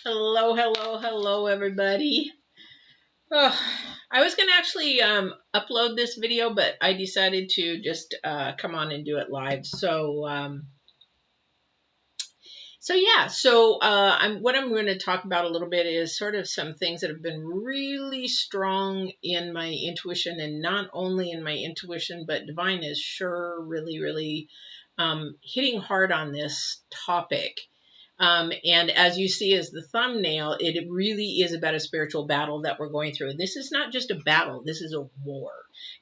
Hello, hello, hello, everybody. I was going to actually upload this video, but I decided to just come on and do it live. What I'm going to talk about a little bit is sort of some things that have been really strong in my intuition, and not only in my intuition, but divine is sure really hitting hard on this topic. And as you see as the thumbnail, it really is about a spiritual battle that we're going through. This is not just a battle, this is a war.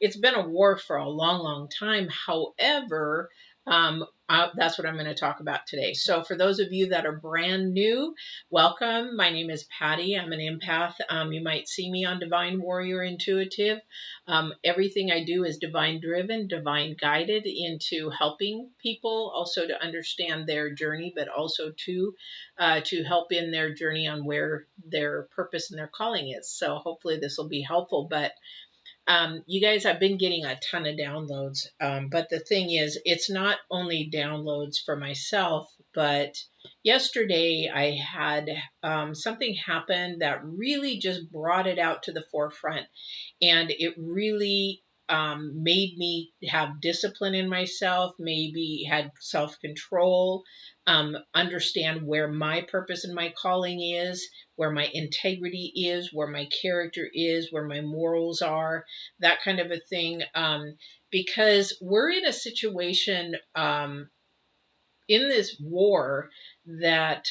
It's been a war for a long time. However, that's what I'm going to talk about today. So for those of you that are brand new, welcome. My name is Patty. I'm an empath. You might see me on Divine Warrior Intuitive. Everything I do is divine driven, divine guided into helping people also to understand their journey, but also to help in their journey on where their purpose and their calling is. So hopefully this will be helpful. But you guys, I've been getting a ton of downloads. But the thing is, it's not only downloads for myself, but yesterday I had something happen that really just brought it out to the forefront. And it really made me have discipline in myself, maybe had self-control, understand where my purpose and my calling is, where my integrity is, where my character is, where my morals are, that kind of a thing. Because we're in a situation in this war that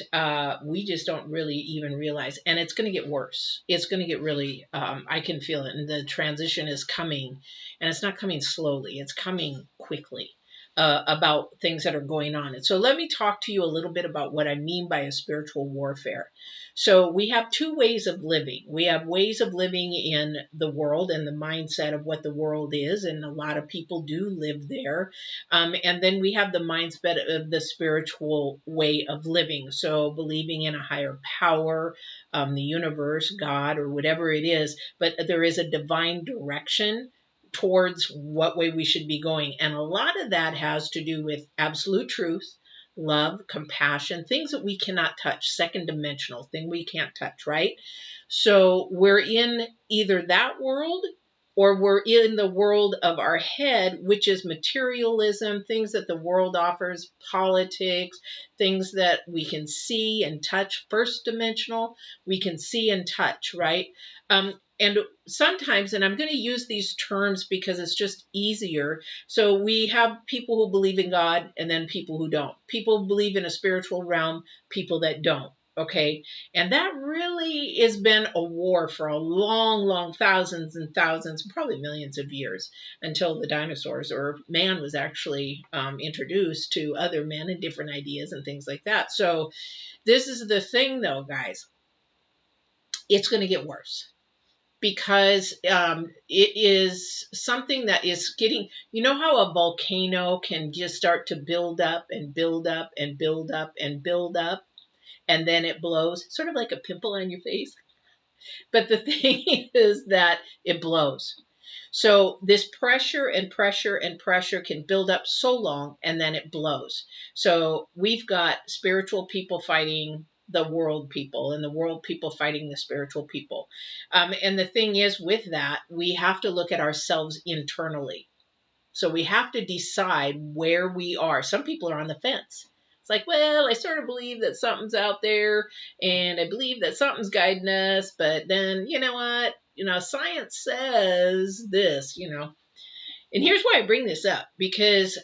we just don't really even realize. And it's going to get worse. It's going to get really, I can feel it. And the transition is coming. And it's not coming slowly, it's coming quickly. About things that are going on. And so let me talk to you a little bit about what I mean by a spiritual warfare. So we have two ways of living. We have ways of living in the world and the mindset of what the world is, and a lot of people do live there. And then we have the mindset of the spiritual way of living. So believing in a higher power, the universe, God, or whatever it is, but there is a divine direction towards what way we should be going. And a lot of that has to do with absolute truth, love, compassion, things that we cannot touch, second dimensional thing we can't touch, right? So we're in either that world or we're in the world of our head, which is materialism, things that the world offers, politics, things that we can see and touch, first dimensional, we can see and touch, right? And sometimes, and I'm going to use these terms because it's just easier. So we have people who believe in God and then people who don't. People believe in a spiritual realm, people that don't. Okay. And that really has been a war for a long thousands and thousands, probably millions of years until the dinosaurs or man was actually introduced to other men and different ideas and things like that. So this is the thing though, guys, it's going to get worse because it is something that is getting, you know how a volcano can just start to build up and build up and build up and build up and then it blows, sort of like a pimple on your face. But the thing is that it blows. So this pressure and pressure and pressure can build up so long and then it blows. So we've got spiritual people fighting the world people and the world people fighting the spiritual people. And the thing is with that, we have to look at ourselves internally. So we have to decide where we are. Some people are on the fence. It's like, well, I sort of believe that something's out there and I believe that something's guiding us, but then, you know what? Science says this. And here's why I bring this up, because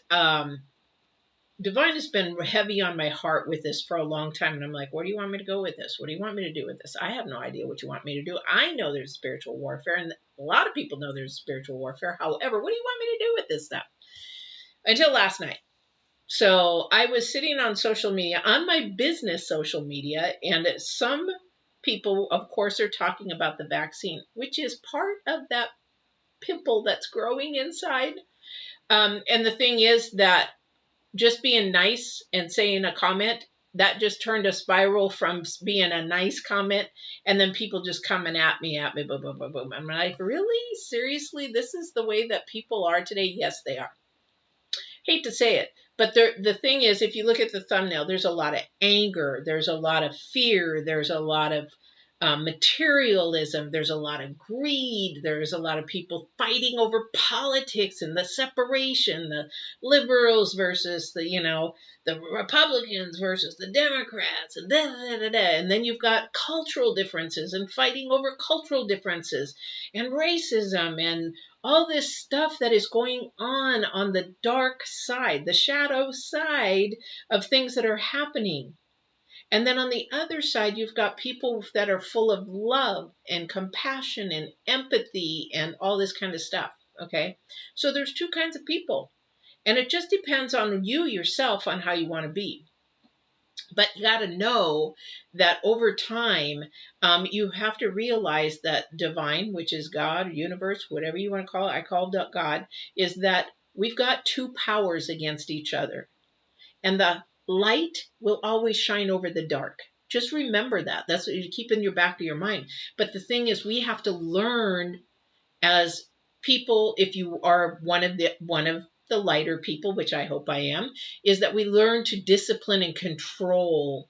Divine has been heavy on my heart with this for a long time. And I'm like, where do you want me to go with this? What do you want me to do with this? I have no idea what you want me to do. I know there's spiritual warfare, and a lot of people know there's spiritual warfare. However, what do you want me to do with this stuff? Until last night. So I was sitting on social media, on my business social media, and some people, of course, are talking about the vaccine, which is part of that pimple that's growing inside. And the thing is that just being nice and saying a comment, that just turned a spiral from being a nice comment and then people just coming at me, boom, boom, boom, boom. I'm like, really? Seriously? This is the way that people are today? Yes, they are. Hate to say it, But the thing is, if you look at the thumbnail, there's a lot of anger, there's a lot of fear, there's a lot of materialism, there's a lot of greed, there's a lot of people fighting over politics and the separation, the liberals versus the Republicans versus the Democrats, and da, da, da, da. And then you've got cultural differences and fighting over cultural differences and racism and all this stuff that is going on the dark side, the shadow side of things that are happening. And then on the other side, you've got people that are full of love and compassion and empathy and all this kind of stuff. Okay. So there's two kinds of people. And it just depends on you yourself on how you want to be. But you got to know that over time, you have to realize that divine, which is God, universe, whatever you want to call it, I called it God, is that we've got two powers against each other. And the light will always shine over the dark. Just remember that. That's what you keep in your back of your mind. But the thing is, we have to learn as people, if you are one of the lighter people, which I hope I am, is that we learn to discipline and control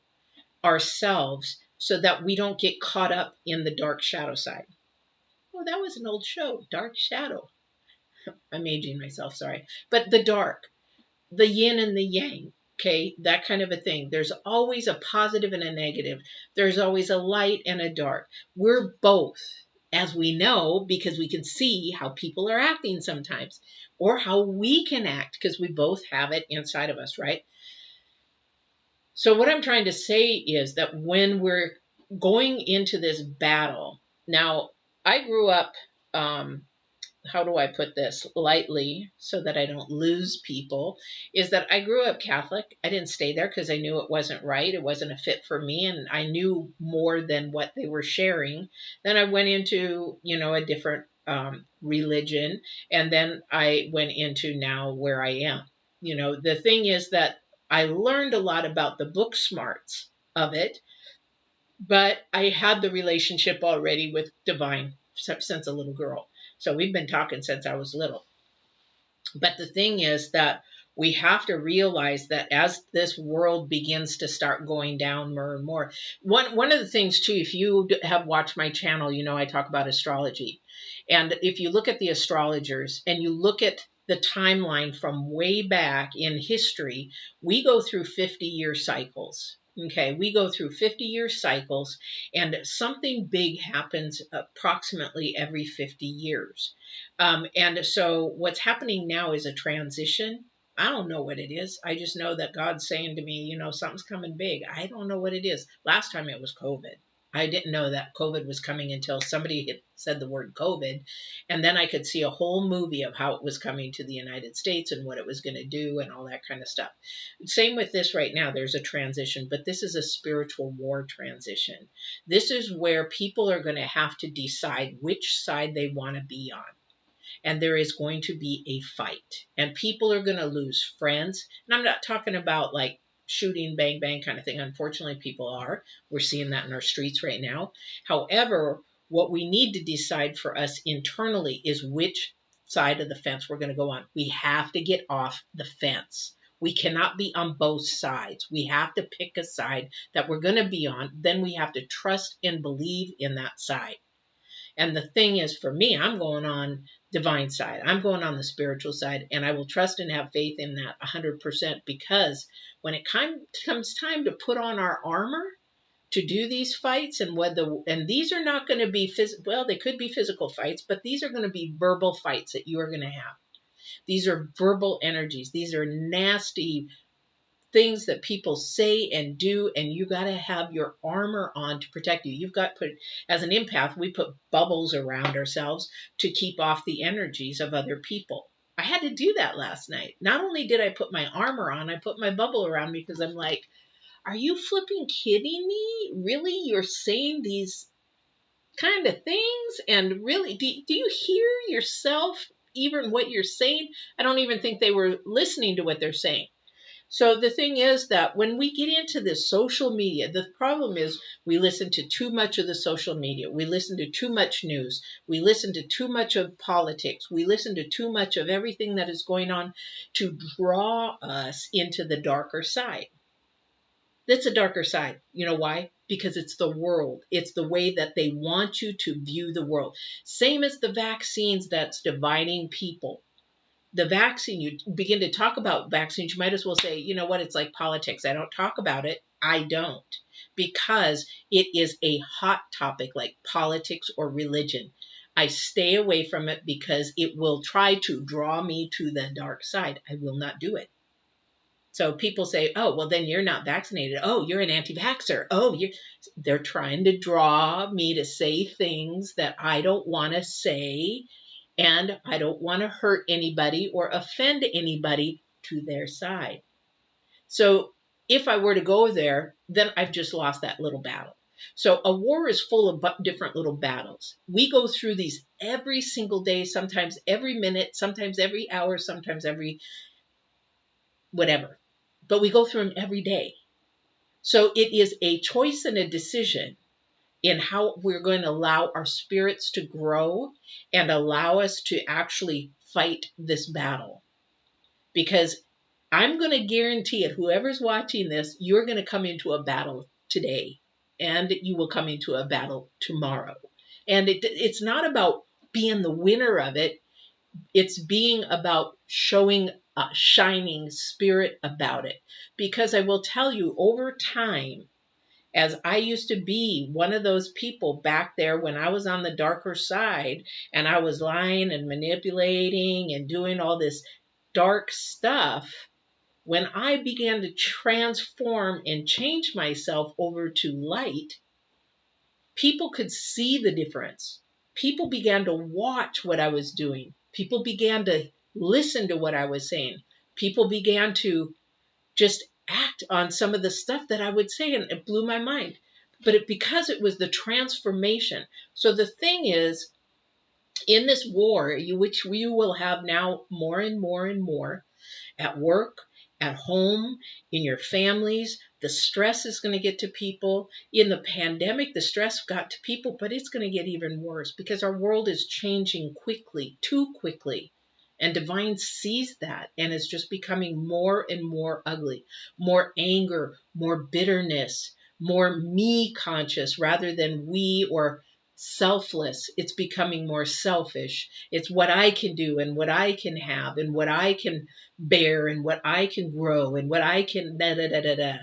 ourselves so that we don't get caught up in the dark shadow side. Oh, that was an old show, Dark Shadow. I'm aging myself, sorry. But the dark, the yin and the yang, okay, that kind of a thing. There's always a positive and a negative. There's always a light and a dark. We're both, as we know, because we can see how people are acting sometimes, or how we can act, because we both have it inside of us, right? So what I'm trying to say is that when we're going into this battle, now I grew up, how do I put this lightly so that I don't lose people, is that I grew up Catholic. I didn't stay there because I knew it wasn't right. It wasn't a fit for me. And I knew more than what they were sharing. Then I went into, a different religion. And then I went into now where I am. The thing is that I learned a lot about the book smarts of it, but I had the relationship already with divine since a little girl. So we've been talking since I was little. But the thing is that we have to realize that as this world begins to start going down more and more, one of the things too, if you have watched my channel, I talk about astrology. And if you look at the astrologers and you look at the timeline from way back in history, we go through 50-year cycles. Okay, we go through 50-year cycles, and something big happens approximately every 50 years. And so what's happening now is a transition. I don't know what it is. I just know that God's saying to me, something's coming big. I don't know what it is. Last time it was COVID. I didn't know that COVID was coming until somebody had said the word COVID. And then I could see a whole movie of how it was coming to the United States and what it was going to do and all that kind of stuff. Same with this right now. There's a transition, but this is a spiritual war transition. This is where people are going to have to decide which side they want to be on. And there is going to be a fight. And people are going to lose friends. And I'm not talking about like shooting, bang, bang kind of thing. Unfortunately, people are. We're seeing that in our streets right now. However, what we need to decide for us internally is which side of the fence we're going to go on. We have to get off the fence. We cannot be on both sides. We have to pick a side that we're going to be on. Then we have to trust and believe in that side. And the thing is, for me, I'm going on divine side. I'm going on the spiritual side, and I will trust and have faith in that 100%, because when it comes time to put on our armor to do these fights, and these are not going to be well, they could be physical fights, but these are going to be verbal fights that you are going to have. These are verbal energies. These are nasty things that people say and do, and you got to have your armor on to protect you. You've got as an empath, we put bubbles around ourselves to keep off the energies of other people. I had to do that last night. Not only did I put my armor on, I put my bubble around me, because I'm like, are you flipping kidding me? Really? You're saying these kind of things? And really, do you hear yourself, even what you're saying? I don't even think they were listening to what they're saying. So the thing is that when we get into this social media, the problem is we listen to too much of the social media. We listen to too much news. We listen to too much of politics. We listen to too much of everything that is going on to draw us into the darker side. It's a darker side. You know why? Because it's the world. It's the way that they want you to view the world. Same as the vaccines that's dividing people. The vaccine, you begin to talk about vaccines, you might as well say, you know what, it's like politics. I don't talk about it. I don't. Because it is a hot topic like politics or religion. I stay away from it because it will try to draw me to the dark side. I will not do it. So people say, oh, well, then you're not vaccinated. Oh, you're an anti-vaxxer. Oh, they're trying to draw me to say things that I don't want to say. And I don't want to hurt anybody or offend anybody to their side. So if I were to go there, then I've just lost that little battle. So a war is full of different little battles. We go through these every single day, sometimes every minute, sometimes every hour, sometimes every whatever. But we go through them every day. So it is a choice and a decision in how we're going to allow our spirits to grow and allow us to actually fight this battle. Because I'm going to guarantee it, whoever's watching this, you're going to come into a battle today and you will come into a battle tomorrow. And it's not about being the winner of it. It's being about showing a shining spirit about it. Because I will tell you, over time, as I used to be one of those people back there when I was on the darker side and I was lying and manipulating and doing all this dark stuff, when I began to transform and change myself over to light, people could see the difference. People began to watch what I was doing. People began to listen to what I was saying. People began to just act on some of the stuff that I would say, and it blew my mind. But because it was the transformation. So the thing is, in this war, which we will have now more and more and more, at work, at home, in your families, the stress is going to get to people. In the pandemic, the stress got to people, but it's going to get even worse because our world is changing quickly, too quickly. And divine sees that and it's just becoming more and more ugly, more anger, more bitterness, more me conscious rather than we or selfless. It's becoming more selfish. It's what I can do and what I can have and what I can bear and what I can grow and what I can da da da da da.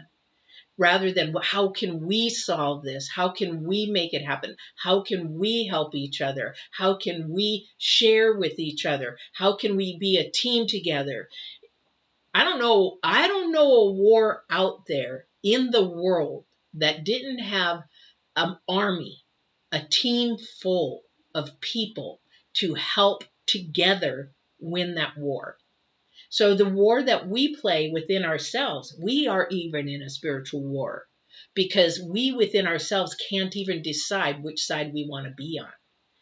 Rather than how can we solve this? How can we make it happen? How can we help each other? How can we share with each other? How can we be a team together? I don't know a war out there in the world that didn't have an army, a team full of people to help together win that war. So the war that we play within ourselves, we are even in a spiritual war because we within ourselves can't even decide which side we want to be on.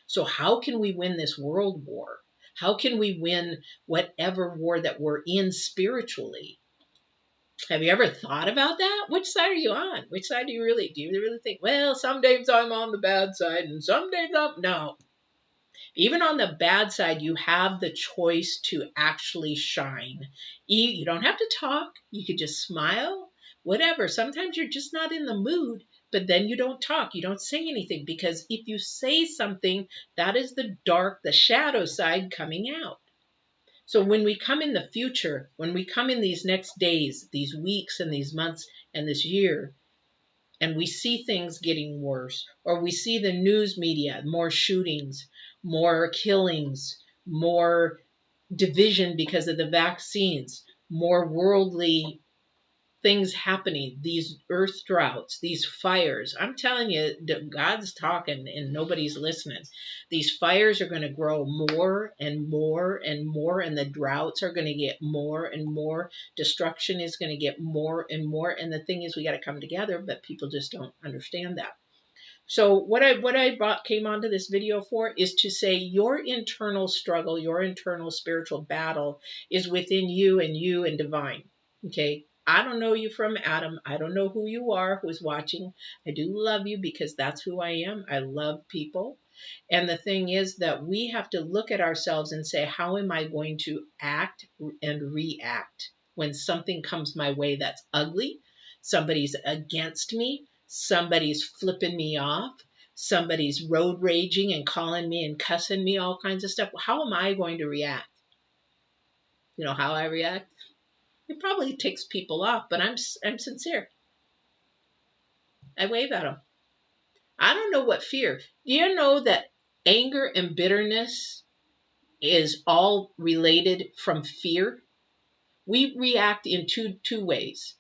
So how can we win this world war? How can we win whatever war that we're in spiritually? Have you ever thought about that? Which side are you on? Which side do you really think, well, some days I'm on the bad side and some days I'm no. Even on the bad side, you have the choice to actually shine. You don't have to talk. You could just smile, whatever. Sometimes you're just not in the mood, but then you don't talk. You don't say anything because if you say something, that is the dark, the shadow side coming out. So when we come in the future, when we come in these next days, these weeks and these months and this year, and we see things getting worse, or we see the news media, more shootings, more killings, more division because of the vaccines, more worldly things happening, these earth droughts, these fires. I'm telling you, God's talking and nobody's listening. These fires are going to grow more and more and more, and the droughts are going to get more and more. Destruction is going to get more and more. And the thing is, we got to come together, but people just don't understand that. So what I came onto this video for is to say your internal struggle, your internal spiritual battle is within you and divine. Okay. I don't know you from Adam. I don't know who you are, who's watching. I do love you because that's who I am. I love people. And the thing is that we have to look at ourselves and say, how am I going to act and react when something comes my way that's ugly? Somebody's against me. Somebody's flipping me off. Somebody's road raging and calling me and cussing me, all kinds of stuff. How am I going to react? You know how I react? It probably ticks people off, but I'm sincere. I wave at them. I don't know what fear. Do you know that anger and bitterness is all related from fear? We react in two ways,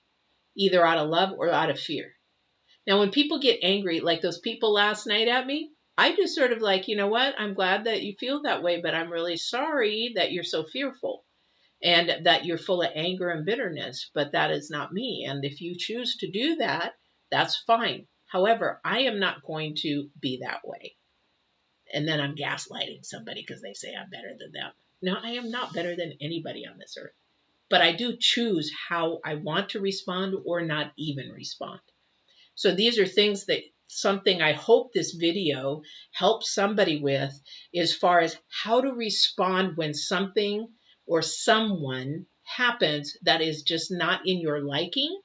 either out of love or out of fear. Now, when people get angry, like those people last night at me, I just sort of like, you know what? I'm glad that you feel that way, but I'm really sorry that you're so fearful and that you're full of anger and bitterness, but that is not me. And if you choose to do that, that's fine. However, I am not going to be that way. And then I'm gaslighting somebody because they say I'm better than them. No, I am not better than anybody on this earth. But I do choose how I want to respond or not even respond. So these are things that something I hope this video helps somebody with as far as how to respond when something or someone happens that is just not in your liking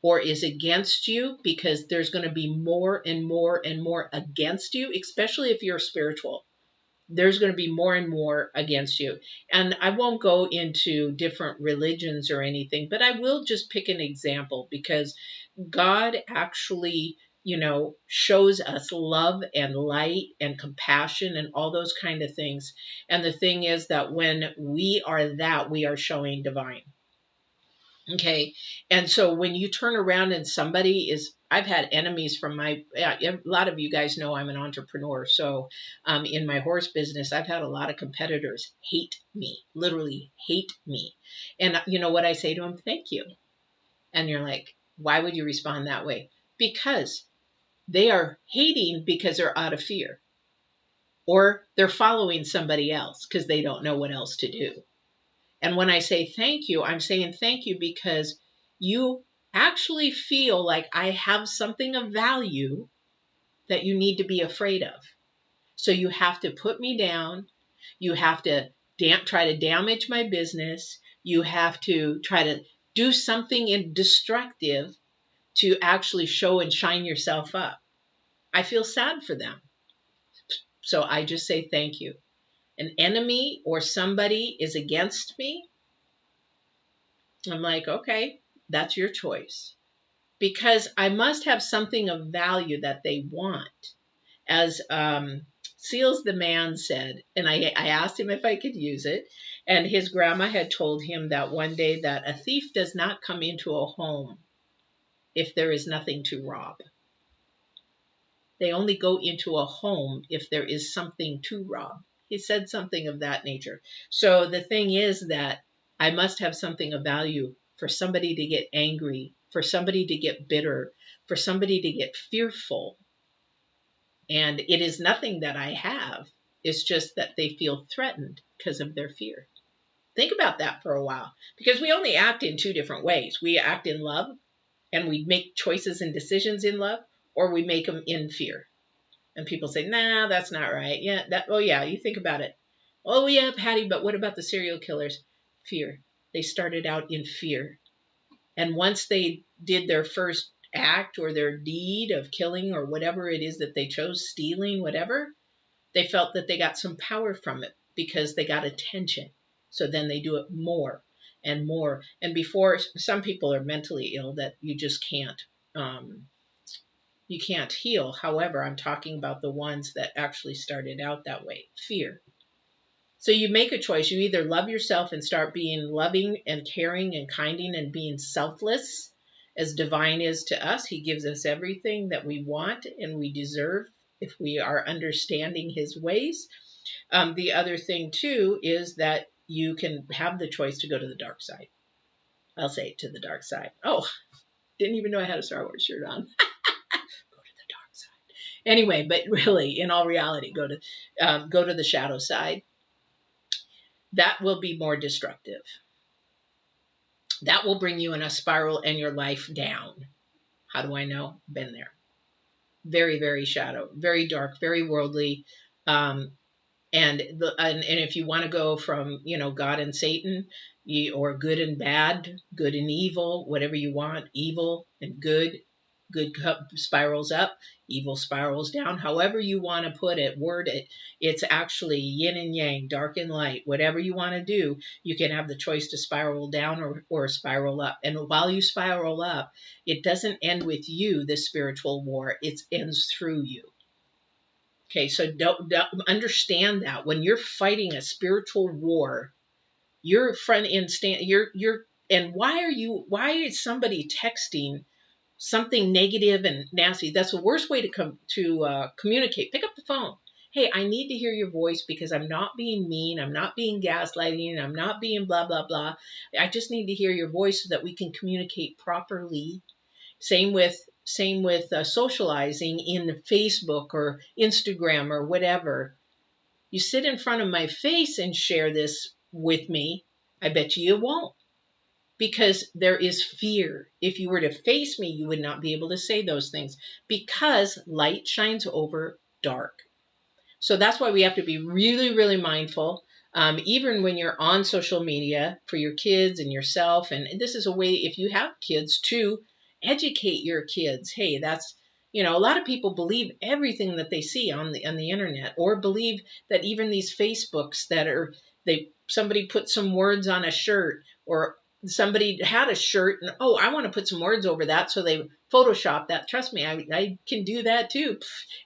or is against you, because there's going to be more and more and more against you, especially if you're spiritual. There's going to be more and more against you. And I won't go into different religions or anything, but I will just pick an example because God actually, shows us love and light and compassion and all those kind of things. And the thing is that when we are that, we are showing divine. Okay. And so when you turn around and somebody is, I've had enemies from a lot of you guys know I'm an entrepreneur. So in my horse business, I've had a lot of competitors hate me, literally hate me. And you know what I say to them? Thank you. And you're like, why would you respond that way? Because they are hating because they're out of fear, or they're following somebody else because they don't know what else to do. And when I say thank you, I'm saying thank you because you actually feel like I have something of value that you need to be afraid of. So you have to put me down. You have to try to damage my business. You have to try to do something destructive to actually show and shine yourself up. I feel sad for them. So I just say thank you. An enemy or somebody is against me. I'm like, okay, that's your choice. Because I must have something of value that they want. As Seals the man said, and I asked him if I could use it, and his grandma had told him that one day that a thief does not come into a home if there is nothing to rob. They only go into a home if there is something to rob. He said something of that nature. So the thing is that I must have something of value for somebody to get angry, for somebody to get bitter, for somebody to get fearful. And it is nothing that I have. It's just that they feel threatened because of their fear. Think about that for a while, because we only act in two different ways. We act in love, and we make choices and decisions in love, or we make them in fear. And people say, nah, that's not right. Yeah, oh yeah, you think about it. Oh yeah, Patty, but what about the serial killers? Fear. They started out in fear. And once they did their first act or their deed of killing or whatever it is that they chose, stealing, whatever, they felt that they got some power from it because they got attention. So then they do it more and more. And before, some people are mentally ill that you just can't you can't heal. However, I'm talking about the ones that actually started out that way. Fear. So you make a choice. You either love yourself and start being loving and caring and kinding and being selfless as divine is to us. He gives us everything that we want and we deserve if we are understanding his ways. The other thing too is that you can have the choice to go to the dark side. I'll say to the dark side. Oh, didn't even know I had a Star Wars shirt on. Anyway, but really, in all reality, go to the shadow side. That will be more destructive. That will bring you in a spiral and your life down. How do I know? Been there. Very, very shadow, very dark, very worldly. Um, and if you want to go from, God and Satan, or good and bad, good and evil, whatever you want, evil and good spirals up, evil spirals down, however you want to put it, word it. It's actually yin and yang, dark and light. Whatever you want to do, you can have the choice to spiral down or spiral up. And while you spiral up, it doesn't end with you, this spiritual war. It ends through you. Okay, so don't understand that when you're fighting a spiritual war, you're front end stand. You're and why is somebody texting something negative and nasty? That's the worst way to communicate. Pick up the phone. Hey, I need to hear your voice because I'm not being mean. I'm not being gaslighting. I'm not being blah blah blah. I just need to hear your voice so that we can communicate properly. Same with socializing in Facebook or Instagram or whatever. You sit in front of my face and share this with me, I bet you won't, because there is fear. If you were to face me, you would not be able to say those things because light shines over dark. So that's why we have to be really, really mindful, even when you're on social media, for your kids and yourself. And this is a way, if you have kids, to educate your kids. Hey, that's, a lot of people believe everything that they see on the internet, or believe that even these Facebooks that are, somebody put some words on a shirt, or somebody had a shirt and, oh, I want to put some words over that, so they Photoshop that. Trust me, I can do that too.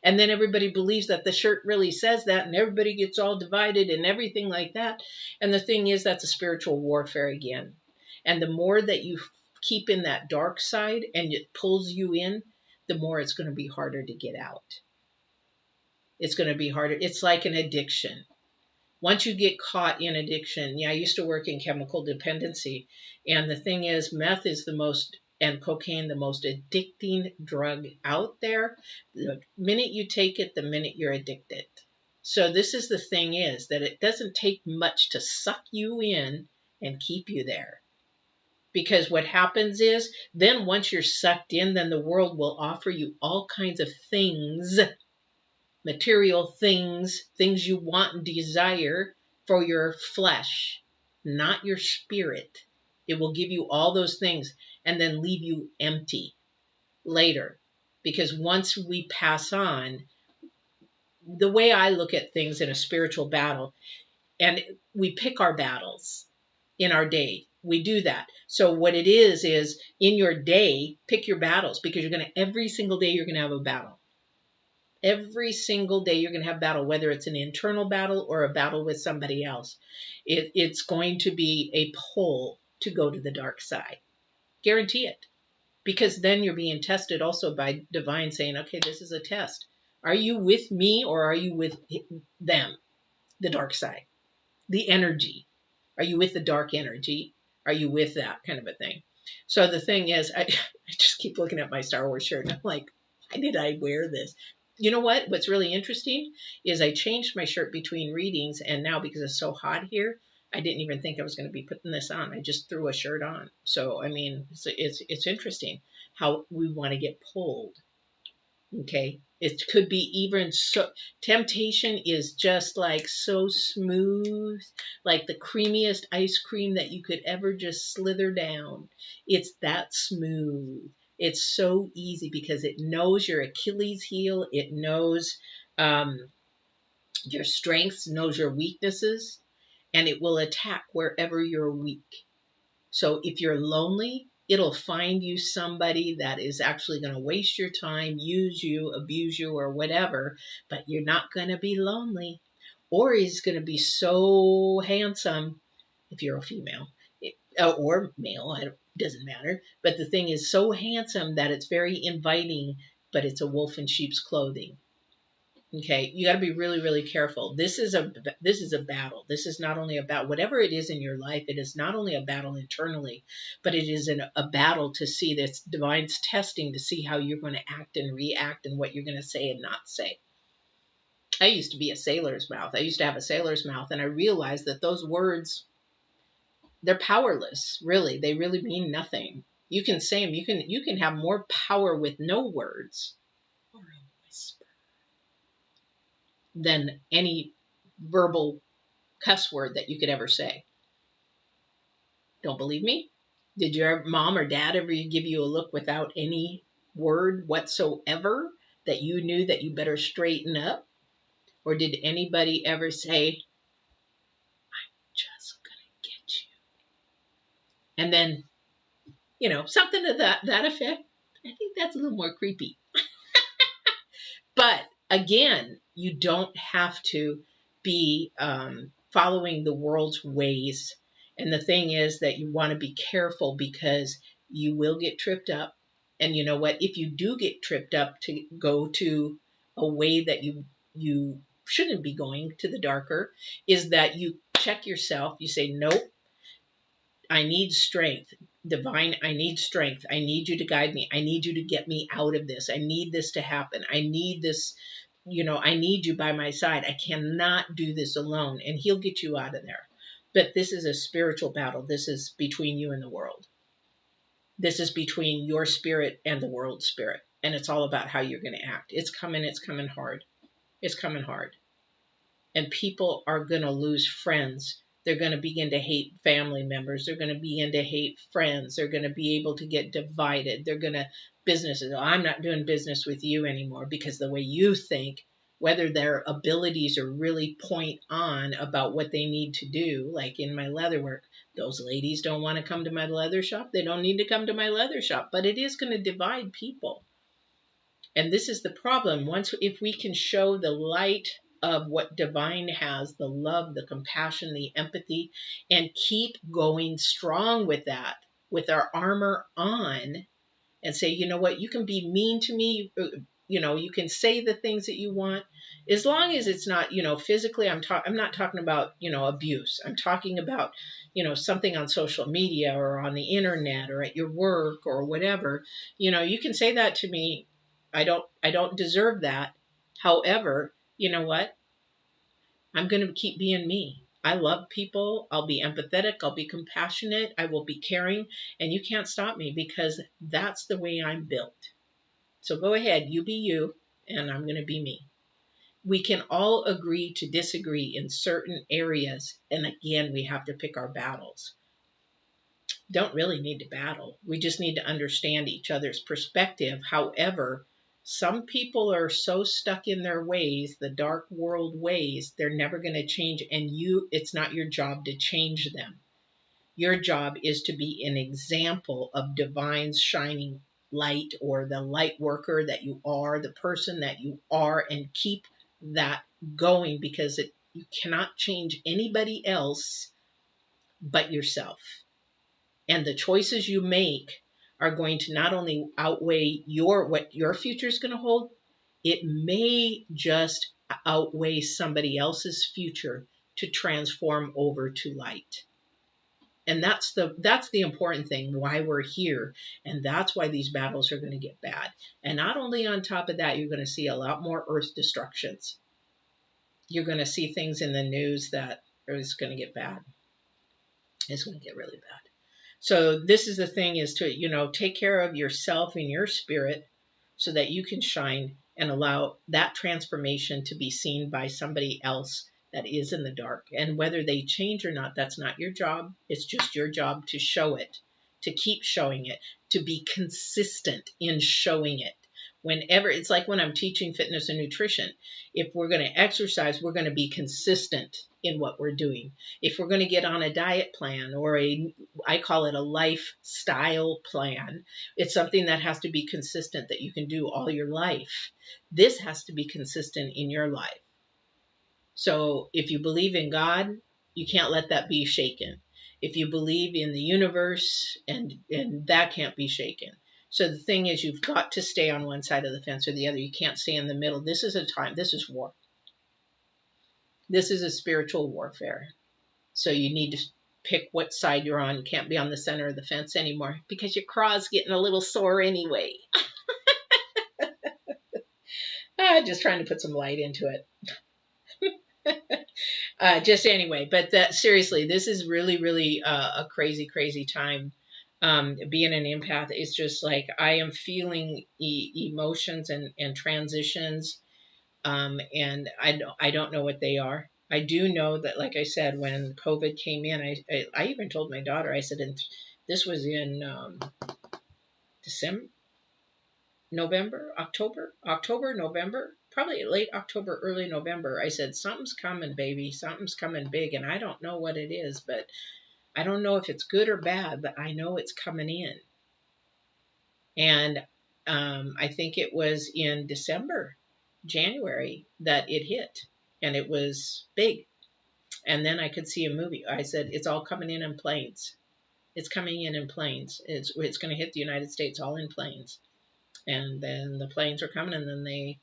And then everybody believes that the shirt really says that, and everybody gets all divided and everything like that. And the thing is, that's a spiritual warfare again. And the more that you keep in that dark side and it pulls you in, the more it's going to be harder to get out. It's going to be harder. It's like an addiction. Once you get caught in addiction, I used to work in chemical dependency. And the thing is, meth is and cocaine, the most addicting drug out there. The minute you take it, the minute you're addicted. So this is the thing, is that it doesn't take much to suck you in and keep you there. Because what happens is, then once you're sucked in, then the world will offer you all kinds of things, material things you want and desire for your flesh, not your spirit. It will give you all those things and then leave you empty later. Because once we pass on, the way I look at things in a spiritual battle, and we pick our battles in our day. We do that. So what it is in your day, pick your battles, because every single day you're going to have a battle. Every single day you're going to have battle, whether it's an internal battle or a battle with somebody else. It's going to be a pull to go to the dark side. Guarantee it. Because then you're being tested also by divine, saying, okay, this is a test. Are you with me or are you with them? The dark side, the energy. Are you with the dark energy? Are you with that kind of a thing? So the thing is, I just keep looking at my Star Wars shirt and I'm like, why did I wear this? You know what? What's really interesting is I changed my shirt between readings, and now because it's so hot here, I didn't even think I was going to be putting this on. I just threw a shirt on. So, I mean, it's interesting how we want to get pulled. Okay. It could be even so, temptation is just like so smooth, like the creamiest ice cream that you could ever just slither down. It's that smooth. It's so easy because it knows your Achilles heel. It knows your strengths, knows your weaknesses, and it will attack wherever you're weak. So if you're lonely, it'll find you somebody that is actually going to waste your time, use you, abuse you, or whatever, but you're not going to be lonely. Or he's going to be so handsome, if you're a female, or male, it doesn't matter. But the thing is so handsome that it's very inviting, but it's a wolf in sheep's clothing. Okay, you got to be really, really careful. This is a battle. This is not only about whatever it is in your life. It is not only a battle internally, but it is a battle to see this divine's testing to see how you're going to act and react and what you're going to say and not say. I used to be a sailor's mouth. I used to have a sailor's mouth, and I realized that those words they're powerless, really. They really mean nothing. You can say them. You can have more power with no words or a whisper than any verbal cuss word that you could ever say. Don't believe me? Did your mom or dad ever give you a look without any word whatsoever that you knew that you better straighten up? Or did anybody ever say, just gonna get you? And then, something to that effect? I think that's a little more creepy. But again, you don't have to be following the world's ways. And the thing is that you want to be careful because you will get tripped up. And you know what? If you do get tripped up to go to a way that you shouldn't be going to the darker, is that you check yourself. You say, nope, I need strength. Divine, I need strength. I need you to guide me. I need you to get me out of this. I need this to happen. I need this, I need you by my side. I cannot do this alone. And he'll get you out of there. But this is a spiritual battle. This is between you and the world. This is between your spirit and the world's spirit. And it's all about how you're going to act. It's coming hard. It's coming hard. And people are going to lose friends. They're going to begin to hate family members. They're going to begin to hate friends. They're going to be able to get divided. They're going to businesses. Oh, I'm not doing business with you anymore because the way you think, whether their abilities are really point on about what they need to do, like in my leather work, those ladies don't want to come to my leather shop. They don't need to come to my leather shop, but it is going to divide people. And this is the problem. If we can show the light of what divine has, the love, the compassion, the empathy, and keep going strong with that, with our armor on, and say, you know what, you can be mean to me, you can say the things that you want, as long as it's not, physically. I'm not talking about, abuse. I'm talking about, something on social media or on the internet or at your work or whatever. You can say that to me. I don't deserve that. However, you know what? I'm going to keep being me. I love people. I'll be empathetic. I'll be compassionate. I will be caring. And you can't stop me because that's the way I'm built. So go ahead. You be you. And I'm going to be me. We can all agree to disagree in certain areas. And again, we have to pick our battles. Don't really need to battle. We just need to understand each other's perspective. However, some people are so stuck in their ways, the dark world ways, they're never going to change. And it's not your job to change them. Your job is to be an example of divine's shining light, or the light worker that you are, the person that you are, and keep that going, because you cannot change anybody else but yourself. And the choices you make are going to not only outweigh what your future is going to hold, it may just outweigh somebody else's future to transform over to light. And that's the important thing, why we're here. And that's why these battles are going to get bad. And not only on top of that, you're going to see a lot more earth destructions. You're going to see things in the news that is going to get bad. It's going to get really bad. So this is the thing, is to, take care of yourself and your spirit so that you can shine and allow that transformation to be seen by somebody else that is in the dark. And whether they change or not, that's not your job. It's just your job to show it, to keep showing it, to be consistent in showing it. Whenever, it's like when I'm teaching fitness and nutrition, if we're going to exercise, we're going to be consistent in what we're doing. If we're going to get on a diet plan, or I call it a lifestyle plan, it's something that has to be consistent, that you can do all your life. This has to be consistent in your life. So if you believe in God, you can't let that be shaken. If you believe in the universe, and that can't be shaken. So the thing is, you've got to stay on one side of the fence or the other. You can't stay in the middle. This is war. This is a spiritual warfare. So you need to pick what side you're on. You can't be on the center of the fence anymore, because your craw's getting a little sore anyway. Just trying to put some light into it. Just anyway, but that seriously, this is really, really a crazy, crazy time. Being an empath is just like I am feeling emotions and transitions, and I don't know what they are. I do know that, like I said, when COVID came in, I even told my daughter, I said, and this was in December, November, October, November, probably late October, early November. I said, something's coming, baby. Something's coming big. And I don't know what it is, but I don't know if it's good or bad, but I know it's coming in. And I think it was in December, January that it hit, and it was big. And then I could see a movie. I said, it's all coming in planes. It's coming in planes. It's going to hit the United States all in planes. And then the planes were coming, and then they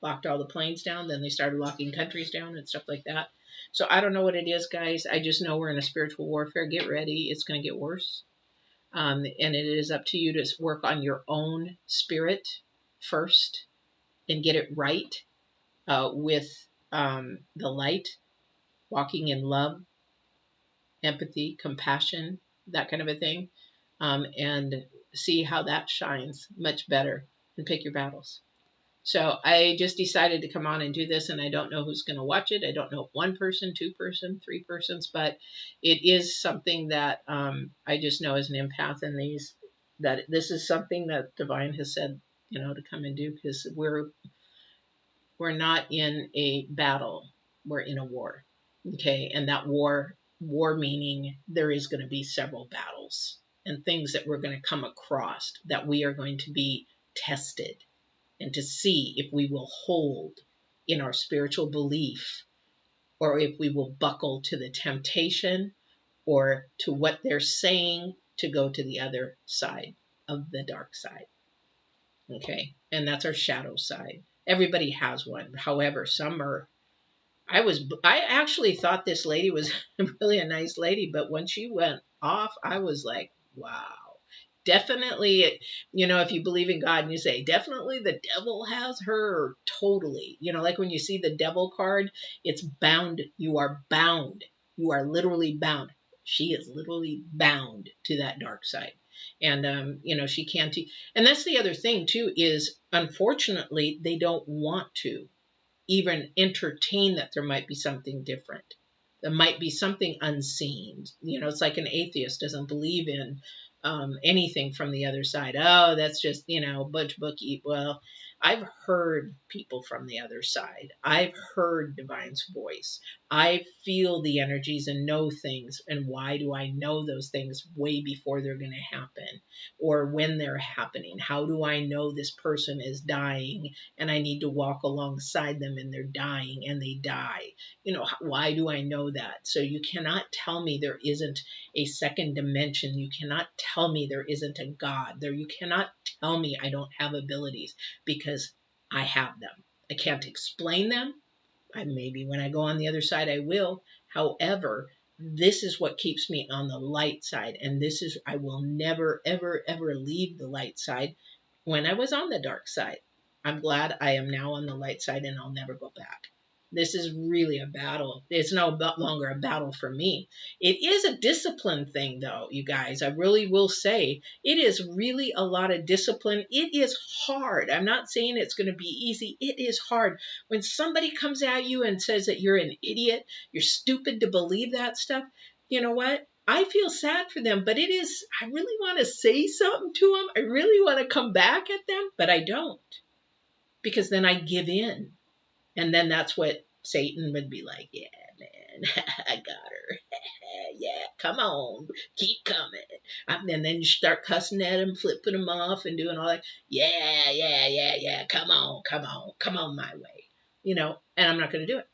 locked all the planes down. Then they started locking countries down and stuff like that. So I don't know what it is, guys. I just know we're in a spiritual warfare. Get ready. It's going to get worse. And it is up to you to work on your own spirit first and get it right with the light, walking in love, empathy, compassion, that kind of a thing, and see how that shines much better and pick your battles. So I just decided to come on and do this, and I don't know who's going to watch it. I don't know if one person, two person, three persons, but it is something that I just know as an empath, and that this is something that Divine has said, to come and do, because we're not in a battle, we're in a war. Okay, and that war meaning there is going to be several battles and things that we're going to come across that we are going to be tested, and to see if we will hold in our spiritual belief, or if we will buckle to the temptation or to what they're saying to go to the other side of the dark side. Okay, and that's our shadow side. Everybody has one. However, some are. I actually thought this lady was really a nice lady, but when she went off, I was like, wow. Definitely, if you believe in God and you say, definitely the devil has her, totally. Like when you see the devil card, it's bound. You are bound. You are literally bound. She is literally bound to that dark side. And, she can't. And that's the other thing, too, is unfortunately, they don't want to even entertain that there might be something different. There might be something unseen. It's like an atheist doesn't believe in anything from the other side. Oh, that's just, bunch bookie. Well, I've heard people from the other side. I've heard Divine's voice. I feel the energies and know things. And why do I know those things way before they're going to happen, or when they're happening? How do I know this person is dying and I need to walk alongside them and they're dying and they die? Why do I know that? So you cannot tell me there isn't a second dimension. You cannot tell me there isn't a God. You cannot tell me I don't have abilities, because I have them. I can't explain them. Maybe when I go on the other side, I will. However, this is what keeps me on the light side. And I will never, ever, ever leave the light side. When I was on the dark side, I'm glad I am now on the light side, and I'll never go back. This is really a battle. It's no longer a battle for me. It is a discipline thing, though, you guys. I really will say it is really a lot of discipline. It is hard. I'm not saying it's going to be easy. It is hard. When somebody comes at you and says that you're an idiot, you're stupid to believe that stuff, you know what? I feel sad for them, but I really want to say something to them. I really want to come back at them, but I don't, because then I give in. And then that's what Satan would be like, yeah, man, I got her. Yeah, come on, keep coming. And then you start cussing at him, flipping him off and doing all that. Yeah, come on my way. And I'm not going to do it.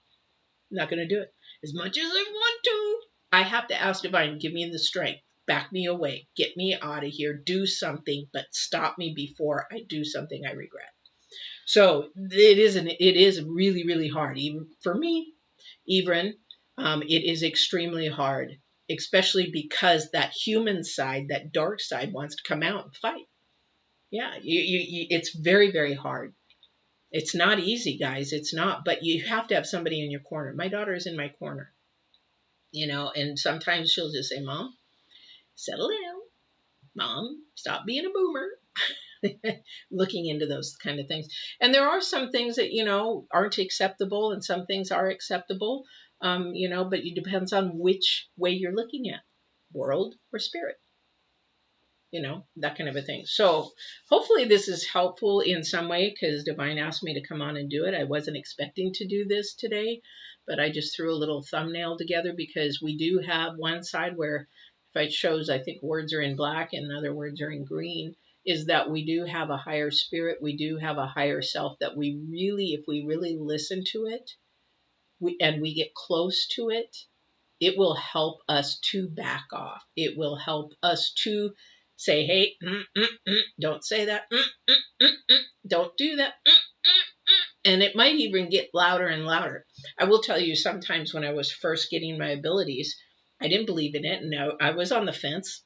I'm not going to do it. As much as I want to, I have to ask Divine, give me the strength. Back me away. Get me out of here. Do something, but stop me before I do something I regret. So it is really, really hard, even for me. Even it is extremely hard, especially because that human side, that dark side, wants to come out and fight. Yeah, it's very, very hard. It's not easy, guys. It's not, but you have to have somebody in your corner. My daughter is in my corner. and sometimes she'll just say, Mom, settle down. Mom, stop being a boomer. Looking into those kind of things. And there are some things that, aren't acceptable and some things are acceptable, but it depends on which way you're looking at, world or spirit, that kind of a thing. So hopefully this is helpful in some way, because Divine asked me to come on and do it. I wasn't expecting to do this today, but I just threw a little thumbnail together because we do have one side where if I chose, I think words are in black and other words are in green, is that we do have a higher spirit. We do have a higher self that we really, if we really listen to it, and we get close to it, it will help us to back off. It will help us to say, hey, don't say that. Don't do that. And it might even get louder and louder. I will tell you, sometimes when I was first getting my abilities, I didn't believe in it. And I was on the fence.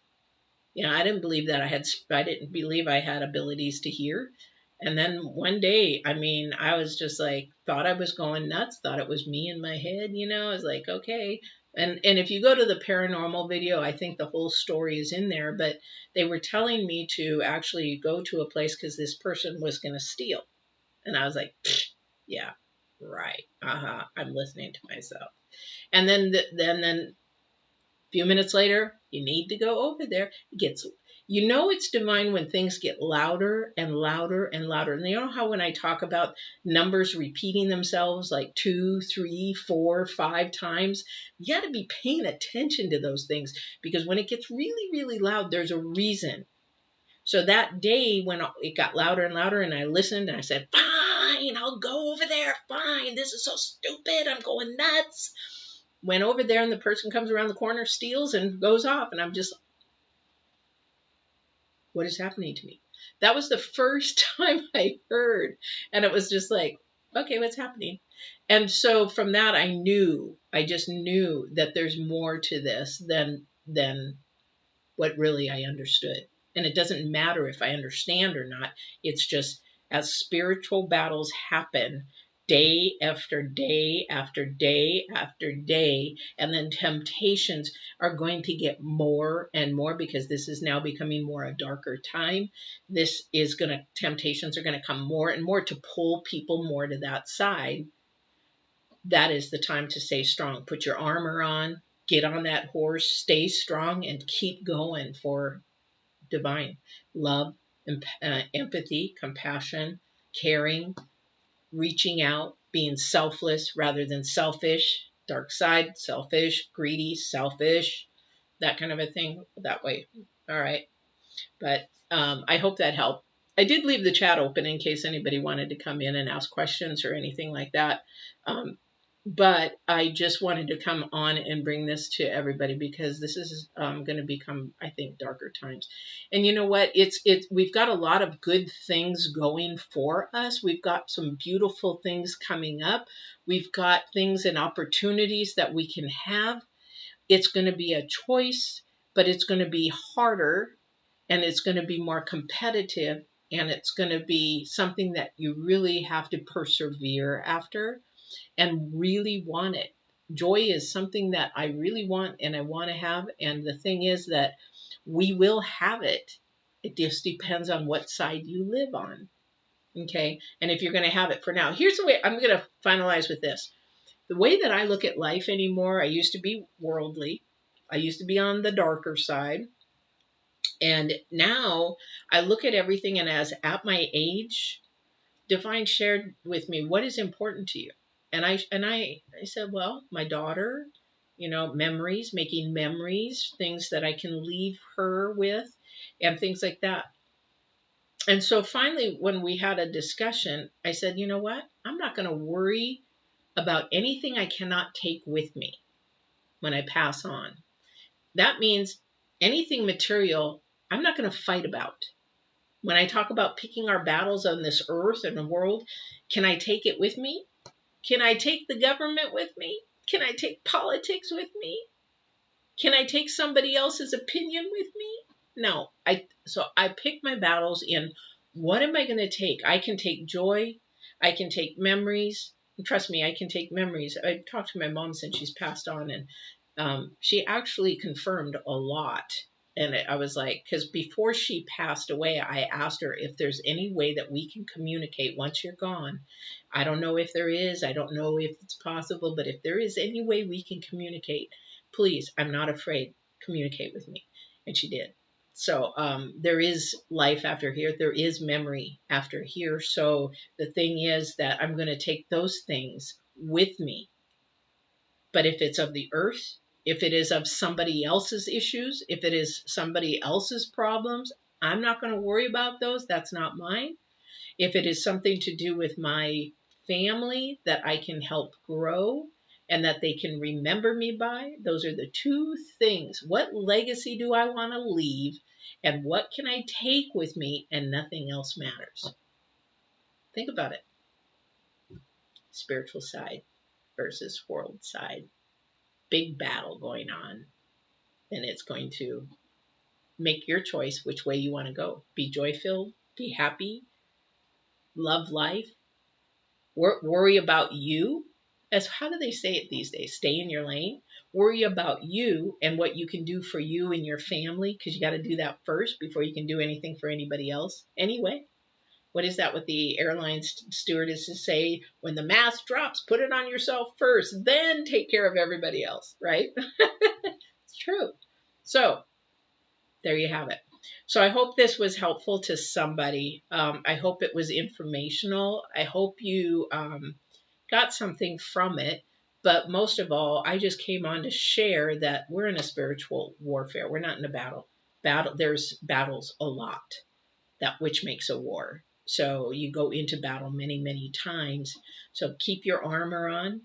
I didn't believe that I didn't believe I had abilities to hear. And then one day, I was just like, thought I was going nuts, thought it was me in my head, I was like, okay. And if you go to the paranormal video, I think the whole story is in there, but they were telling me to actually go to a place because this person was going to steal. And I was like, yeah, right. I'm listening to myself. And then few minutes later, you need to go over there. It gets, it's divine when things get louder and louder and louder. And you know how when I talk about numbers repeating themselves like 2, 3, 4, 5 times, you got to be paying attention to those things, because when it gets really, really loud, there's a reason. So that day when it got louder and louder and I listened and I said, fine, I'll go over there. Fine. This is so stupid. I'm going nuts. Went over there and the person comes around the corner, steals, and goes off. And I'm just, what is happening to me? That was the first time I heard. And it was just like, okay, what's happening? And so from that, I just knew that there's more to this than what really I understood. And it doesn't matter if I understand or not. It's just as spiritual battles happen day after day after day after day, and then temptations are going to get more and more, because this is now becoming more a darker time. Temptations are going to come more and more to pull people more to that side. That is the time to stay strong. Put your armor on, get on that horse, stay strong, and keep going for divine love, empathy, compassion, caring, reaching out, being selfless rather than selfish, dark side, selfish, greedy, selfish, that kind of a thing, that way. All right. But I hope that helped. I did leave the chat open in case anybody wanted to come in and ask questions or anything like that. But I just wanted to come on and bring this to everybody, because this is going to become, I think, darker times. And you know what? We've got a lot of good things going for us. We've got some beautiful things coming up. We've got things and opportunities that we can have. It's going to be a choice, but it's going to be harder, and it's going to be more competitive, and it's going to be something that you really have to persevere after and really want it. Joy is something that I really want and I want to have. And the thing is that we will have it. It just depends on what side you live on. Okay. And if you're going to have it for now, here's the way I'm going to finalize with this. The way that I look at life anymore, I used to be worldly. I used to be on the darker side. And now I look at everything, and as at my age, Divine shared with me, what is important to you? And I said, well, my daughter, memories, making memories, things that I can leave her with, and things like that. And so finally, when we had a discussion, I said, you know what? I'm not going to worry about anything I cannot take with me when I pass on. That means anything material, I'm not going to fight about. When I talk about picking our battles on this earth and the world, can I take it with me? Can I take the government with me? Can I take politics with me? Can I take somebody else's opinion with me? No. So I pick my battles in, what am I going to take? I can take joy. I can take memories. And trust me, I can take memories. I talked to my mom since she's passed on, and she actually confirmed a lot. And I was like, because before she passed away, I asked her if there's any way that we can communicate once you're gone. I don't know if there is. I don't know if it's possible, but if there is any way we can communicate, please, I'm not afraid. Communicate with me. And she did. So there is life after here. There is memory after here. So the thing is that I'm going to take those things with me. But if it's of the earth, if it is of somebody else's issues, if it is somebody else's problems, I'm not going to worry about those. That's not mine. If it is something to do with my family that I can help grow and that they can remember me by, those are the two things. What legacy do I want to leave? And what can I take with me? And nothing else matters. Think about it. Spiritual side versus world side. Big battle going on. And it's going to make your choice which way you want to go. Be joy-filled, be happy, love life, worry about you. As how do they say it these days? Stay in your lane. Worry about you and what you can do for you and your family, because you got to do that first before you can do anything for anybody else. Anyway, what is that what the airline stewardesses say? When the mask drops, put it on yourself first, then take care of everybody else, right? It's true. So there you have it. So I hope this was helpful to somebody. I hope it was informational. I hope you got something from it. But most of all, I just came on to share that we're in a spiritual warfare. We're not in a battle. There's battles a lot, that which makes a war. So you go into battle many, many times. So keep your armor on,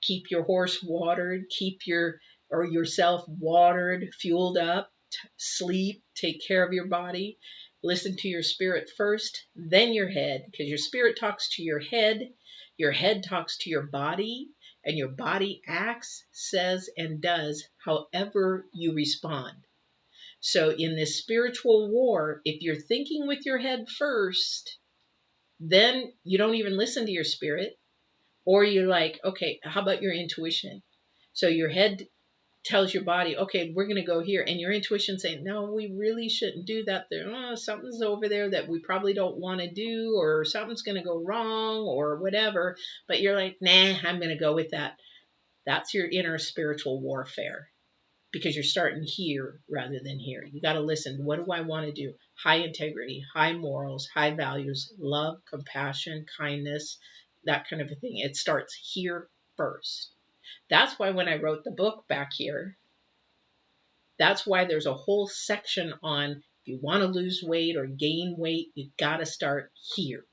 keep your horse watered, keep yourself watered, fueled up, sleep, take care of your body, listen to your spirit first, then your head, because your spirit talks to your head talks to your body, and your body acts, says, and does however you respond. So in this spiritual war, if you're thinking with your head first, then you don't even listen to your spirit, or you're like, okay, how about your intuition? So your head tells your body, okay, we're going to go here. And your intuition saying, no, we really shouldn't do that there. Oh, something's over there that we probably don't want to do, or something's going to go wrong or whatever. But you're like, nah, I'm going to go with that. That's your inner spiritual warfare, because you're starting here rather than here. You got to listen. What do I want to do? High integrity, high morals, high values, love, compassion, kindness, that kind of a thing. It starts here first. That's why when I wrote the book back here, that's why there's a whole section on if you want to lose weight or gain weight, you got to start here.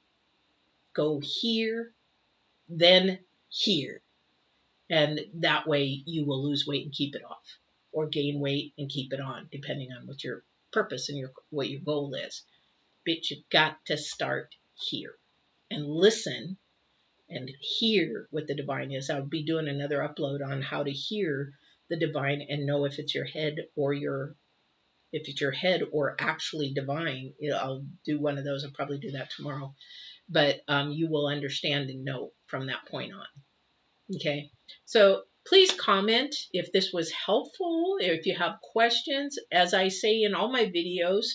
Go here, then here. And that way you will lose weight and keep it off, or gain weight and keep it on, depending on what your purpose and what your goal is. But you've got to start here and listen and hear what the divine is. I'll be doing another upload on how to hear the divine and know if it's your head or actually divine. I'll do one of those. I'll probably do that tomorrow. But you will understand and know from that point on. Okay, so please comment if this was helpful, if you have questions. As I say in all my videos,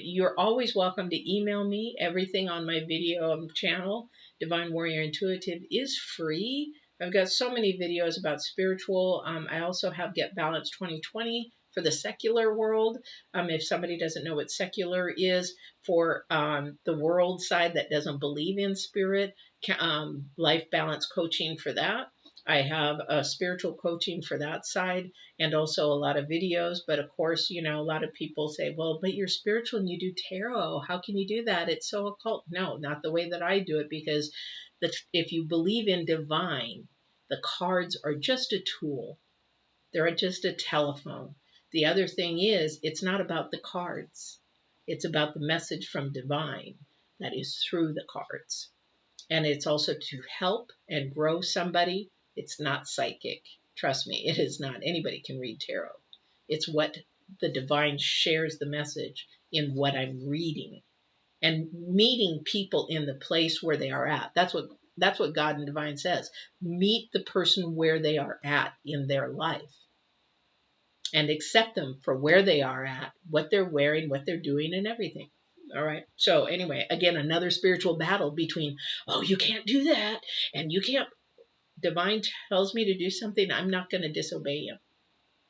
you're always welcome to email me. Everything on my video channel, Divine Warrior Intuitive, is free. I've got so many videos about spiritual. I also have Get Balanced 2020 for the secular world. If somebody doesn't know what secular is, for the world side that doesn't believe in spirit, life balance coaching for that. I have a spiritual coaching for that side, and also a lot of videos. But of course, a lot of people say, well, but you're spiritual and you do tarot. How can you do that? It's so occult. No, not the way that I do it, because if you believe in divine, the cards are just a tool. They're just a telephone. The other thing is, it's not about the cards. It's about the message from divine that is through the cards. And it's also to help and grow somebody. It's not psychic. Trust me, it is not. Anybody can read tarot. It's what the divine shares the message in what I'm reading, and meeting people in the place where they are at. That's what God and divine says. Meet the person where they are at in their life. and accept them for where they are at, what they're wearing, what they're doing, and everything. All right. So, anyway, again, another spiritual battle between, oh, you can't do that, and you can't. Divine tells me to do something, I'm not going to disobey him.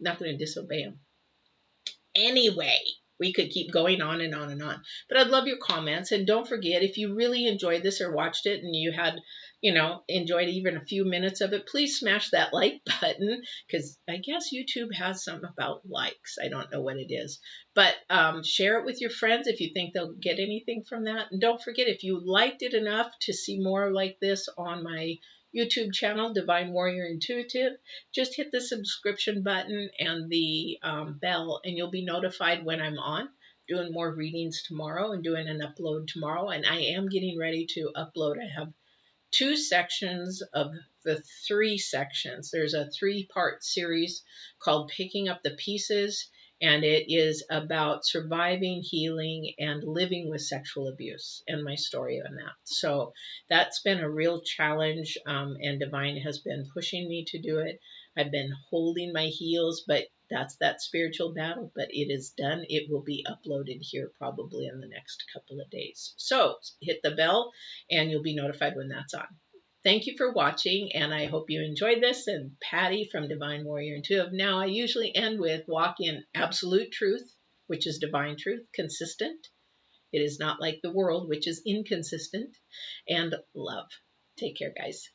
Not going to disobey him. Anyway, we could keep going on and on and on. But I'd love your comments. And don't forget, if you really enjoyed this or watched it and you had, enjoyed even a few minutes of it, please smash that like button, because I guess YouTube has something about likes. I don't know what it is. But share it with your friends if you think they'll get anything from that. And don't forget, if you liked it enough to see more like this on my YouTube channel, Divine Warrior Intuitive, just hit the subscription button and the bell, and you'll be notified when I'm on. Doing more readings tomorrow and doing an upload tomorrow. And I am getting ready to upload. I have 2 sections of the 3 sections. There's a 3-part series called Picking Up the Pieces, and it is about surviving, healing, and living with sexual abuse, and my story on that. So that's been a real challenge, and Divine has been pushing me to do it. I've been holding my heels, but that's that spiritual battle, but it is done. It will be uploaded here probably in the next couple of days. So hit the bell and you'll be notified when that's on. Thank you for watching, and I hope you enjoyed this. And Patty from Divine Warrior Intuitive. Now, I usually end with walk in absolute truth, which is divine truth, consistent. It is not like the world, which is inconsistent, and love. Take care, guys.